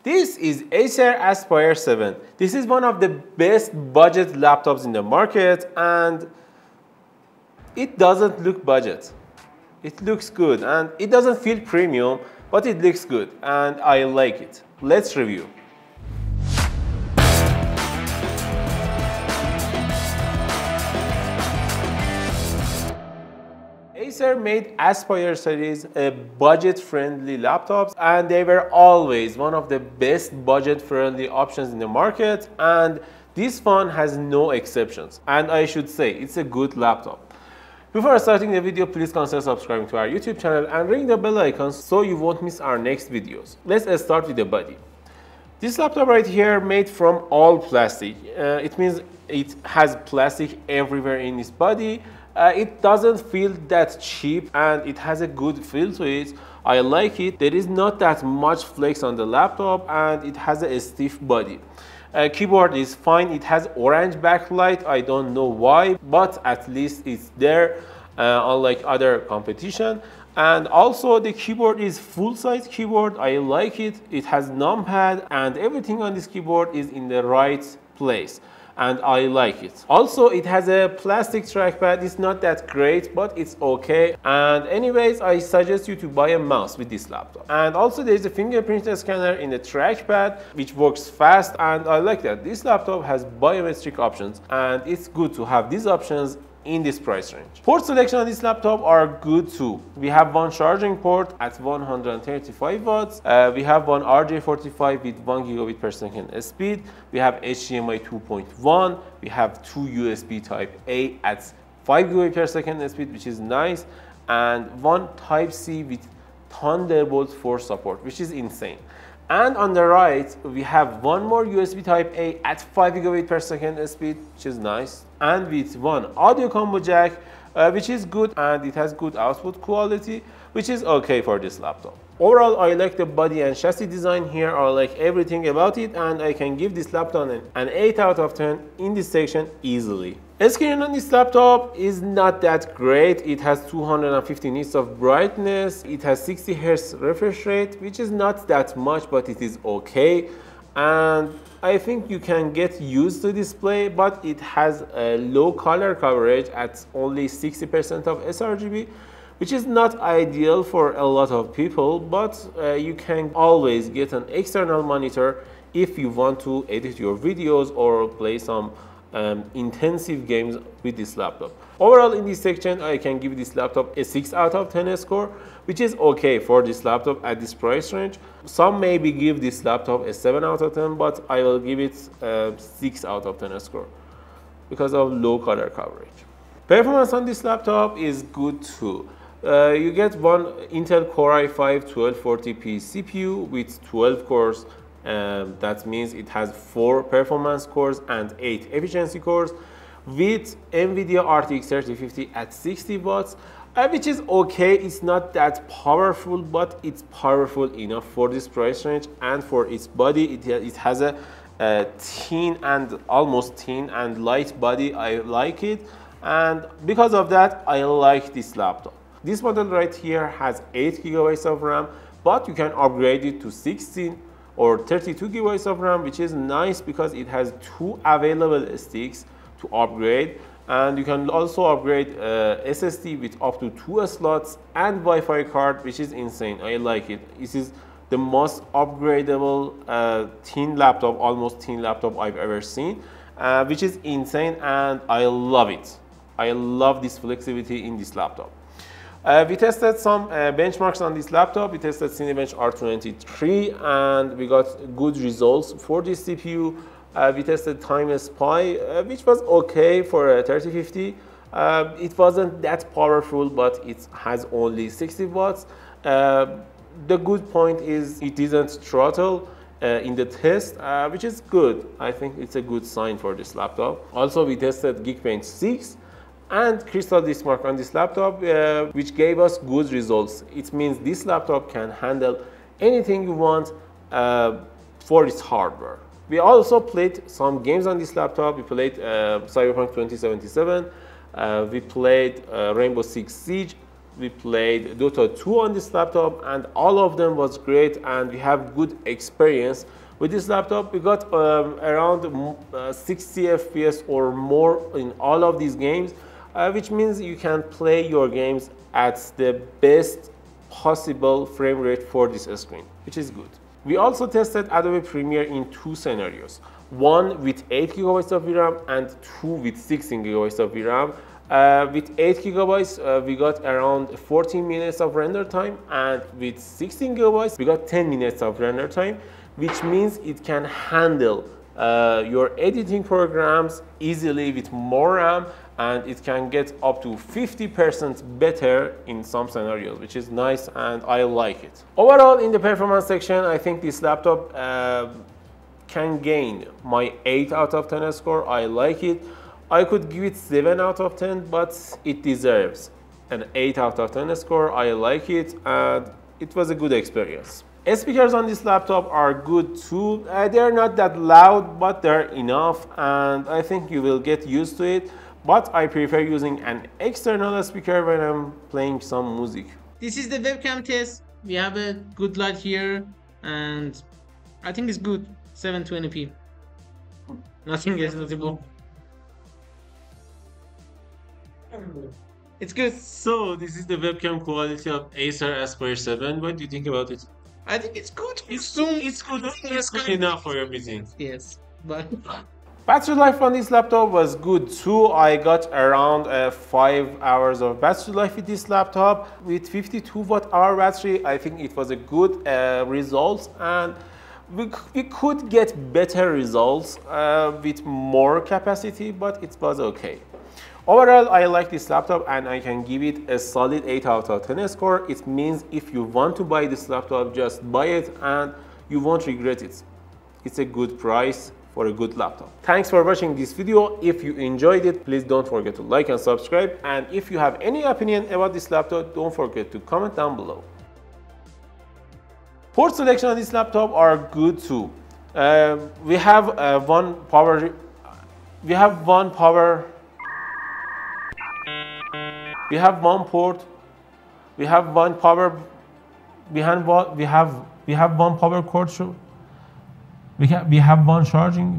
This is Acer Aspire 7. This is one of the best budget laptops in the market, and it doesn't look budget. It looks good and it doesn't feel premium, but it looks good and I like it. Let's review. Acer made Aspire series a budget-friendly laptops, and they were always one of the best budget-friendly options in the market, and this one has no exceptions. And I should say, it's a good laptop. Before starting the video, please consider subscribing to our YouTube channel and ring the bell icon so you won't miss our next videos. Let's start with the body. This laptop right here made from all plastic. It means it has plastic everywhere in its body. It doesn't feel that cheap and it has a good feel to it. I like it. There is not that much flex on the laptop and it has a stiff body. Keyboard is fine. It has orange backlight. I don't know why, but at least it's there, unlike other competition. And also the keyboard is full-size keyboard. I like it. It has numpad and everything on this keyboard is in the right place, and I like it. Also, it has a plastic trackpad. It's not that great, but it's okay. And anyways, I suggest you to buy a mouse with this laptop. And also there is a fingerprint scanner in the trackpad, which works fast, and I like that. This laptop has biometric options, and it's good to have these options in this price range. Port selection on this laptop are good too. We have one charging port at 135 watts. We have one RJ45 with 1 gigabit per second speed. We have HDMI 2.1. We have two USB type A at 5 gigabit per second speed, which is nice. And one type C with Thunderbolt 4 support, which is insane. And on the right, we have one more USB type A at 5 gigabit per second speed, which is nice. And with one audio combo jack, which is good, and it has good output quality, which is okay for this laptop. Overall, I like the body and chassis design here. I like everything about it, and I can give this laptop an 8 out of 10 in this section easily. The screen on this laptop is not that great. It has 250 nits of brightness. It has 60 Hz refresh rate, which is not that much, but it is okay. And I think you can get used to display, but it has a low color coverage at only 60% of sRGB, which is not ideal for a lot of people, but you can always get an external monitor if you want to edit your videos or play some intensive games with this laptop. Overall, in this section, I can give this laptop a 6 out of 10 score, which is okay for this laptop at this price range. Some maybe give this laptop a 7 out of 10, but I will give it a 6 out of 10 score because of low color coverage. Performance on this laptop is good too. You get one Intel Core i5 1240p CPU with 12 cores. That means it has 4 performance cores and 8 efficiency cores with Nvidia RTX 3050 at 60 watts, which is okay. It's not that powerful, but it's powerful enough for this price range, and for its body, it has a thin and almost thin and light body. I like it, and because of that, I like this laptop. This model right here has 8 gigabytes of RAM, but you can upgrade it to 16 or 32 gigabytes of RAM, which is nice because it has 2 available sticks to upgrade, and you can also upgrade SSD with up to 2 slots and Wi-Fi card, which is insane. I like it. This is the most upgradable thin laptop, almost thin laptop I've ever seen, which is insane, and I love it. I love this flexibility in this laptop. We tested some benchmarks on this laptop. We tested Cinebench R23 and we got good results for this CPU. We tested Time Spy, which was okay for a 3050. It wasn't that powerful, but it has only 60 watts. The good point is it didn't throttle in the test, which is good. I think it's a good sign for this laptop. Also, we tested Geekbench 6 and Crystal Disk Mark on this laptop, which gave us good results. It means this laptop can handle anything you want for its hardware. We also played some games on this laptop. We played Cyberpunk 2077, we played Rainbow Six Siege, we played Dota 2 on this laptop, and all of them was great, and we have good experience with this laptop. We got around 60 FPS or more in all of these games, which means you can play your games at the best possible frame rate for this screen, which is good. We also tested Adobe Premiere in two scenarios, one with 8 GB of VRAM and two with 16 GB of VRAM. With 8 GB, we got around 14 minutes of render time, and with 16 GB, we got 10 minutes of render time, which means it can handle your editing programs easily with more RAM, and it can get up to 50% better in some scenarios, which is nice, and I like it. Overall, in the performance section, I think this laptop can gain my 8 out of 10 score. I like it. I could give it 7 out of 10, but it deserves an 8 out of 10 score. I like it, and it was a good experience. Speakers on this laptop are good too. They're not that loud, but they're enough, and I think you will get used to it. But I prefer using an external speaker when I'm playing some music. This is the webcam test. We have a good light here, and I think it's good. 720p. Nothing is notable. It's good. So this is the webcam quality of Acer Aspire 7. What do you think about it? I think it's good. It's good. It's good enough for everything. Yes, but battery life on this laptop was good too. I got around 5 hours of battery life with this laptop. With 52 watt-hour battery, I think it was a good result, and we could get better results with more capacity, but it was okay. Overall, I like this laptop, and I can give it a solid 8 out of 10 score. It means if you want to buy this laptop, just buy it and you won't regret it. It's a good price for a good laptop. Thanks for watching this video. If you enjoyed it, please don't forget to like and subscribe. And if you have any opinion about this laptop, don't forget to comment down below. Port selection on this laptop are good too. We have one port. We have one power cord. We have one charging.